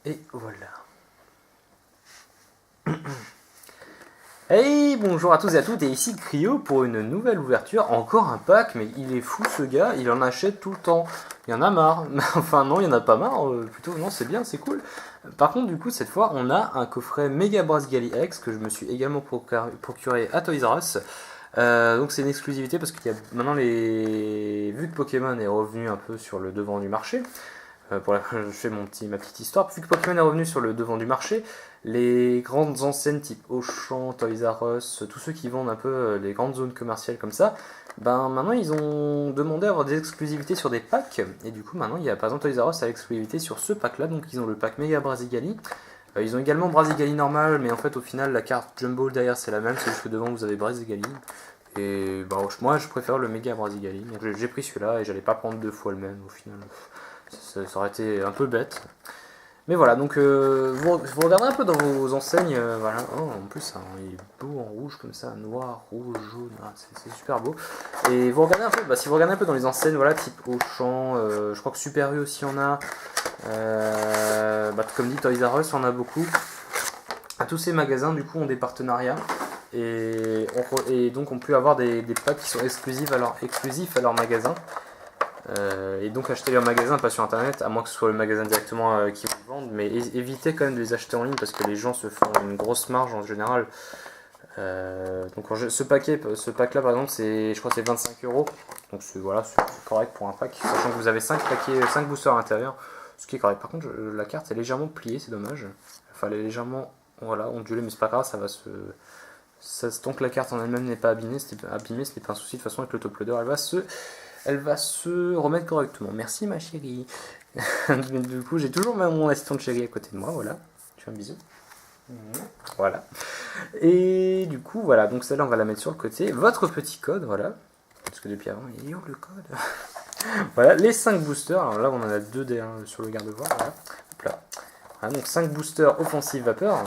Et voilà. Hey, bonjour à tous et à toutes, et ici Cryo pour une nouvelle ouverture, encore un pack, mais il est fou ce gars, il en achète tout le temps. Il y en a marre, enfin non, il y en a pas marre, plutôt non, c'est bien, c'est cool. Par contre, du coup, cette fois, on a un coffret Mega Bros Gali X que je me suis également procuré à Toys R Us. Donc c'est une exclusivité parce qu'il y a maintenant vu que Pokémon est revenu un peu sur le devant du marché, je fais ma petite histoire. Vu que Pokémon est revenu sur le devant du marché, les grandes enseignes type Auchan, Toys R Us, tous ceux qui vendent un peu les grandes zones commerciales comme ça, ben maintenant ils ont demandé à avoir des exclusivités sur des packs. Et du coup maintenant il y a par exemple Toys R Us à l'exclusivité sur ce pack là. Donc ils ont le pack Mega Brasigali. Ils ont également Brasigali normal, mais en fait au final la carte Jumbo derrière c'est la même, c'est juste que devant vous avez Brasigali. Et bah, moi je préfère le Mega Brasigali. Donc j'ai pris celui-là et j'allais pas prendre deux fois le même au final. Ça aurait été un peu bête. Mais voilà, donc vous regardez un peu dans vos enseignes, voilà. Oh, en plus, hein, il est beau en rouge comme ça, noir, rouge, jaune, ah, c'est super beau. Et vous regardez un peu, si vous regardez un peu dans les enseignes, voilà, type Auchan, je crois que Super U aussi en a, comme dit Toys R Us, on a beaucoup. Tous ces magasins, du coup, ont des partenariats. Et donc on peut avoir des packs qui sont exclusifs à leur magasin. Et donc acheter leur magasin, pas sur internet, à moins que ce soit le magasin directement qui vous le vende, mais évitez quand même de les acheter en ligne parce que les gens se font une grosse marge en général. Donc ce pack là par exemple, je crois que c'est 25 €, donc c'est correct pour un pack, sachant que vous avez 5 boosters à l'intérieur, ce qui est correct. Par contre la carte est légèrement pliée, c'est dommage, enfin elle est légèrement ondulée, mais c'est pas grave, tant que la carte en elle-même n'est pas abîmée, ce n'est pas un souci. De toute façon avec le top loader elle va se remettre correctement. Merci ma chérie. Du coup, j'ai toujours mon assistant de chérie à côté de moi, voilà. Tu fais un bisou. Voilà. Et du coup, voilà. Donc celle-là, on va la mettre sur le côté. Votre petit code, voilà. Parce que depuis avant, il est où le code? Voilà, les 5 boosters. Alors là, on en a 2 sur le garde-voie. Voilà. Hop là. Voilà, donc 5 boosters offensive vapeur.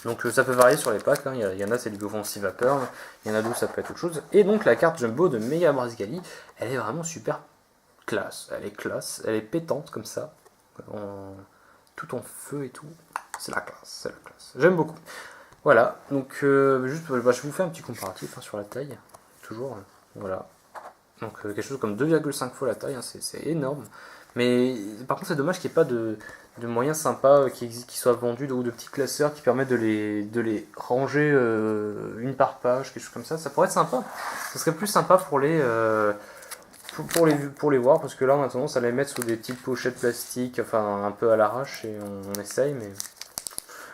Donc ça peut varier sur les packs, hein. Il y en a c'est du offensive vapeur, il y en a d'autres ça peut être autre chose. Et donc la carte Jumbo de Mega Brasigali, elle est vraiment super classe, elle est pétante comme ça, tout en feu et tout, c'est la classe, j'aime beaucoup. Voilà, donc je vous fais un petit comparatif, hein, sur la taille, toujours, voilà. Donc quelque chose comme 2,5 fois la taille, hein, c'est énorme. Mais par contre c'est dommage qu'il n'y ait pas de moyens sympas qui soient vendus ou de petits classeurs qui permettent de les ranger une par page, quelque chose comme ça. Ça pourrait être sympa. Ça serait plus sympa pour les voir, parce que là on a tendance à les mettre sous des petites pochettes plastiques, enfin un peu à l'arrache, et on essaye, mais...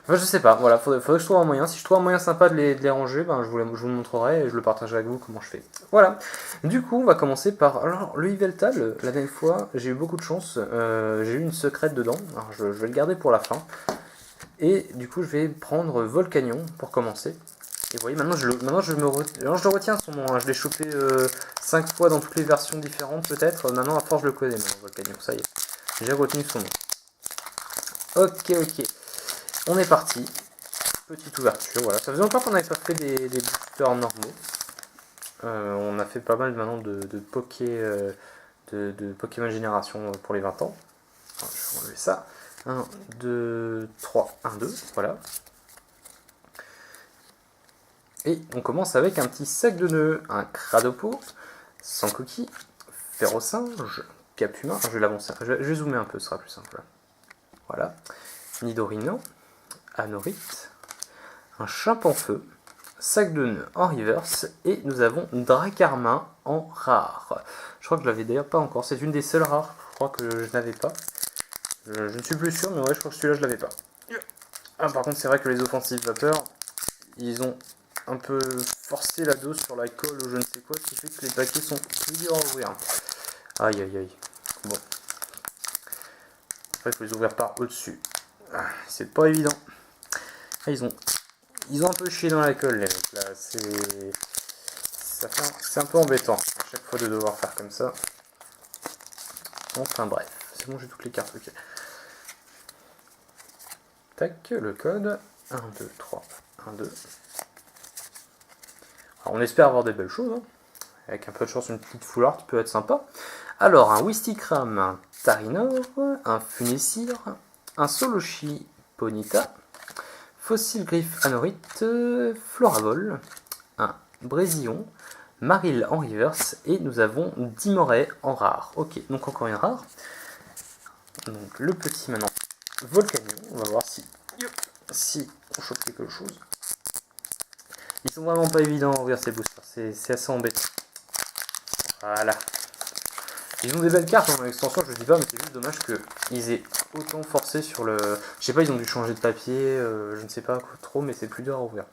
Enfin, je sais pas, voilà, faudrait que je trouve un moyen. Si je trouve un moyen sympa de les ranger, ben, je vous le montrerai et je le partagerai avec vous comment je fais. Voilà. Du coup, on va commencer par. Alors, le Yveltal, la dernière fois, j'ai eu beaucoup de chance. J'ai eu une secrète dedans. Alors, je vais le garder pour la fin. Et du coup, je vais prendre Volcanion pour commencer. Et vous voyez, maintenant je le retiens son nom, hein. Je l'ai chopé 5 fois dans toutes les versions différentes, peut-être. Maintenant, à force, je le connais, Volcanion. Ça y est. J'ai retenu son nom. Ok. On est parti. Petite ouverture, voilà. Ça faisait longtemps qu'on n'avait pas fait des boosters normaux. On a fait pas mal maintenant de Pokémon Génération pour les 20 ans. Alors, je vais enlever ça. 1, 2, 3, 1, 2, voilà. Et on commence avec un petit sac de nœuds, un Cradopo, sans coquille, Ferrosinge, Capuma. Je vais l'avancer, je vais zoomer un peu, ce sera plus simple. Voilà. Nidorino, Anorite, un Chimpanfeu, sac de nœuds en reverse, et nous avons Dracarmin en rare. Je crois que je l'avais d'ailleurs pas encore, c'est une des seules rares, je crois que je n'avais pas. Je ne suis plus sûr, mais ouais, je crois que celui-là je l'avais pas. Ah, par contre, c'est vrai que les offensives vapeur, ils ont un peu forcé la dose sur la colle ou je ne sais quoi, ce qui fait que les paquets sont plus durs à ouvrir. Aïe. Bon. Après, il faut les ouvrir par au-dessus. C'est pas évident. Ils ont un peu chié dans la colle, les mecs, là. C'est un peu embêtant à chaque fois de devoir faire comme ça. Enfin bref, c'est bon, j'ai toutes les cartes, ok. Tac, le code. 1, 2, 3, 1, 2. Alors, on espère avoir des belles choses, hein. Avec un peu de chance, une petite full art peut être sympa. Alors, un Wistikram, un Tarinor, un Funessir, un Soloshi Ponyta, Fossil Griffe Anorite, Floravol, un Brésillon, Marill en reverse, et nous avons Dimoray en rare. Ok, donc encore une rare. Donc le petit maintenant, Volcanion, on va voir si on chope quelque chose. Ils sont vraiment pas évidents à ouvrir ces boosters, c'est assez embêtant. Voilà. Ils ont des belles cartes en extension, je dis pas, mais c'est juste dommage qu'ils aient autant forcé sur le... Je sais pas, ils ont dû changer de papier, je ne sais pas trop, mais c'est plus dur à ouvrir.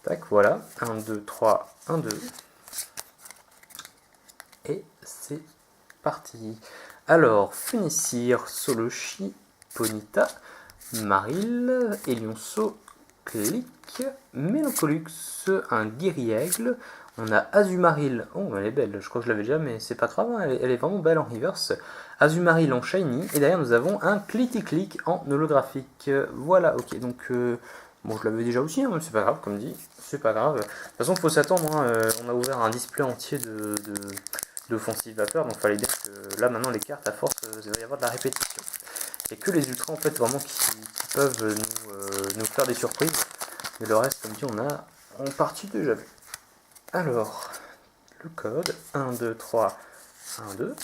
Tac, voilà. 1, 2, 3, 1, 2. Et c'est parti. Alors, Funessir, Soloshi, Ponyta, Marill, Elionceau, Click, Mélancolux, un Guéri-Aigle. On a Azumarill, oh elle est belle, je crois que je l'avais déjà, mais c'est pas grave, hein, elle est vraiment belle en reverse. Azumarill en shiny, et derrière nous avons un Click en holographique. Voilà, ok, donc bon, je l'avais déjà aussi, hein, mais c'est pas grave, comme dit, c'est pas grave. De toute façon, il faut s'attendre, hein, on a ouvert un display entier d'offensive vapeur, donc fallait dire que là maintenant les cartes, à force, il va y avoir de la répétition. Il n'y a que les ultras en fait vraiment qui peuvent nous faire des surprises, mais le reste, comme dit, on a en partie déjà vu. Alors, le code, 1, 2, 3, 1, 2.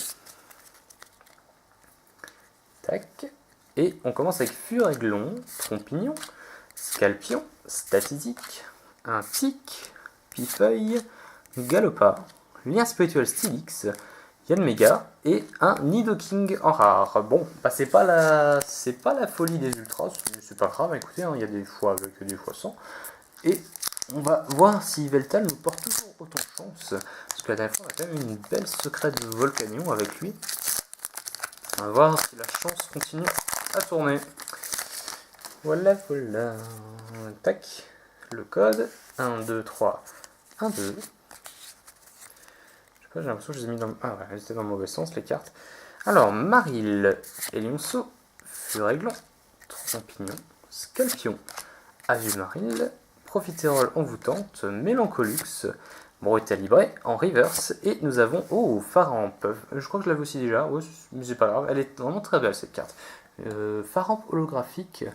Tac. Et on commence avec Furéglon, Trompignon, Scalpion, Statistique, un Tic, Pifeuille, Galopa, Lien Spirituel Stylix, Yanmega et un Nidoking en rare. Bon, bah c'est pas la folie des ultras, c'est pas grave, écoutez, hein, il y a des fois avec, des fois sans. Et on va voir si Veltal nous porte toujours autant de chance. Parce que la dernière fois, on a quand même une belle secrète de Volcanion avec lui. On va voir si la chance continue à tourner. Voilà, voilà. Tac. Le code. 1, 2, 3, 1, 2. Je sais pas, j'ai l'impression que je les ai mis dans... Ah ouais, elles étaient dans le mauvais sens, les cartes. Alors, Marill, Elionceau, Furéglon, Trompignon, Scalpion, Azumarill, Profiterole envoûtante, Mélancolux, Brutal Libré en reverse, et nous avons, oh, Pharamp, je crois que je l'avais aussi déjà, ouais, mais c'est pas grave, elle est vraiment très belle cette carte. Pharamp holographique,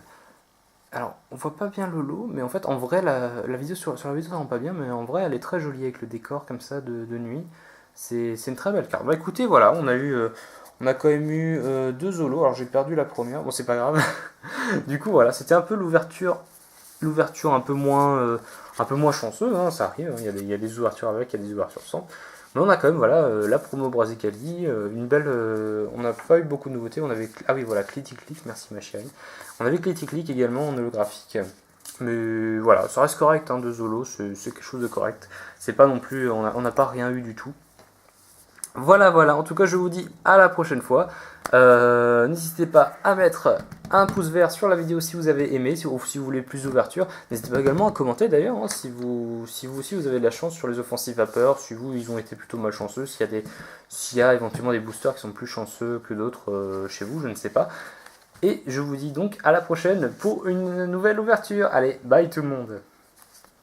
alors on voit pas bien le lot, mais en fait en vrai la vidéo sur la vidéo ça rend pas bien, mais en vrai elle est très jolie avec le décor comme ça de nuit, c'est une très belle carte. Bah écoutez, voilà, on a quand même eu 2 holos, alors j'ai perdu la première, bon c'est pas grave. Du coup voilà, c'était un peu l'ouverture un peu moins chanceuse, hein, ça arrive, hein, il y a des ouvertures avec, il y a des ouvertures sans. Mais on a quand même voilà, la promo Brasicali, une belle. On n'a pas eu beaucoup de nouveautés. On avait, ah oui, voilà, Click, merci ma chérie. On avait Click également en holographique. Mais voilà, ça reste correct, hein, 2 Zolo, c'est quelque chose de correct. C'est pas non plus. On n'a pas rien eu du tout. Voilà, voilà, en tout cas je vous dis à la prochaine fois. N'hésitez pas à mettre un pouce vert sur la vidéo si vous avez aimé, si vous voulez plus d'ouverture. N'hésitez pas également à commenter d'ailleurs, hein, si vous aussi vous avez de la chance sur les offensives vapeur, si vous ils ont été plutôt malchanceux, s'il y a éventuellement des boosters qui sont plus chanceux que d'autres chez vous, je ne sais pas. Et je vous dis donc à la prochaine pour une nouvelle ouverture. Allez, bye tout le monde.